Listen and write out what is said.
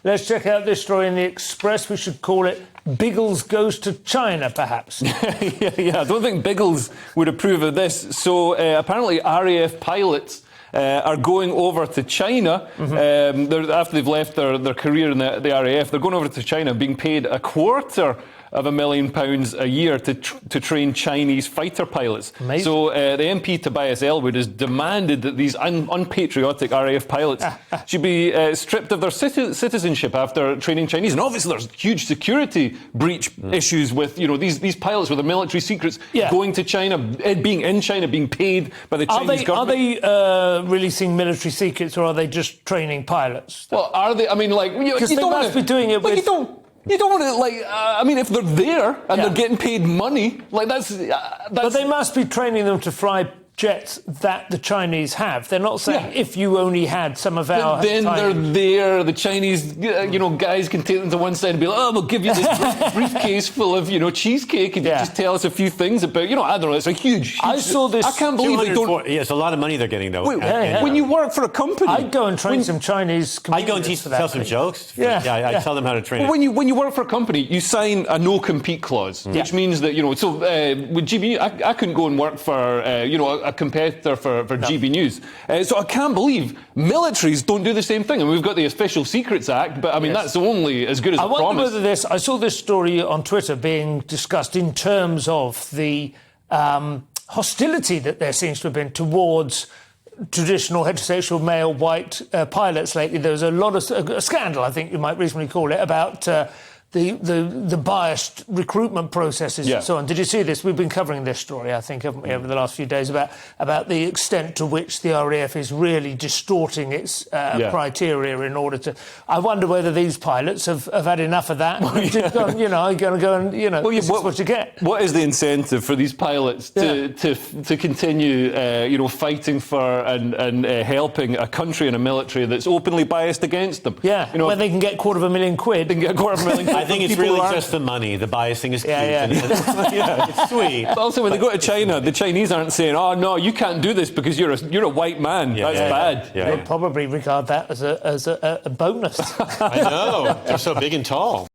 Let's check out this story in the Express. We should call it Biggles Goes to China, perhaps. yeah, I don't think Biggles would approve of this. So apparently RAF pilots are going over to China after they've left their career in the RAF. They're going over to China being paid £250,000 a year to train Chinese fighter pilots. Amazing. So the MP Tobias Ellwood has demanded that these unpatriotic RAF pilots should be stripped of their citizenship after training Chinese. And obviously there's huge security breach issues with these pilots with their military secrets going to China, being in China, being paid by the Chinese government. Are they releasing military secrets, or are they just training pilots? Well, are they? I mean, like, because they must be doing it with. You don't want to, like, I mean, if they're there and they're getting paid money, like, that's... But they must be training them to fly jets that the Chinese have. They're not saying if you only had some of our... But then they're there, the Chinese, guys can take them to one side and be like, oh, we'll give you this briefcase full of, cheesecake, and you just tell us a few things about, I don't know, it's a huge... I saw this... I can't believe they don't... Yeah, it's a lot of money they're getting, though. When you work for a company... I'd go and train some Chinese I'd go and tell some jokes. I tell them how to train. Well, when you work for a company, you sign a no-compete clause, which means that, so with GB, I couldn't go and work for, a competitor for GBNews. So I can't believe militaries don't do the same thing. And we've got the Official Secrets Act, but I mean, that's only as good as a promise. I wonder whether I saw this story on Twitter being discussed in terms of the hostility that there seems to have been towards traditional heterosexual male white pilots lately. There was a scandal, I think you might reasonably call it, about the biased recruitment processes and so on. Did you see this? We've been covering this story, I think, haven't we, over the last few days, about the extent to which the RAF is really distorting its criteria in order to... I wonder whether these pilots have had enough of that. Just gone, going to go and, this is what you get. What is the incentive for these pilots to continue, fighting for and helping a country and a military that's openly biased against them? Yeah, when they can get £250,000. They can get £250,000. I think it's really just the money. The bias thing is cute. It's sweet. But also, when they go to China, the Chinese aren't saying, "Oh no, you can't do this because you're a white man." That's bad. They'll probably regard that as a bonus. I know. They're so big and tall.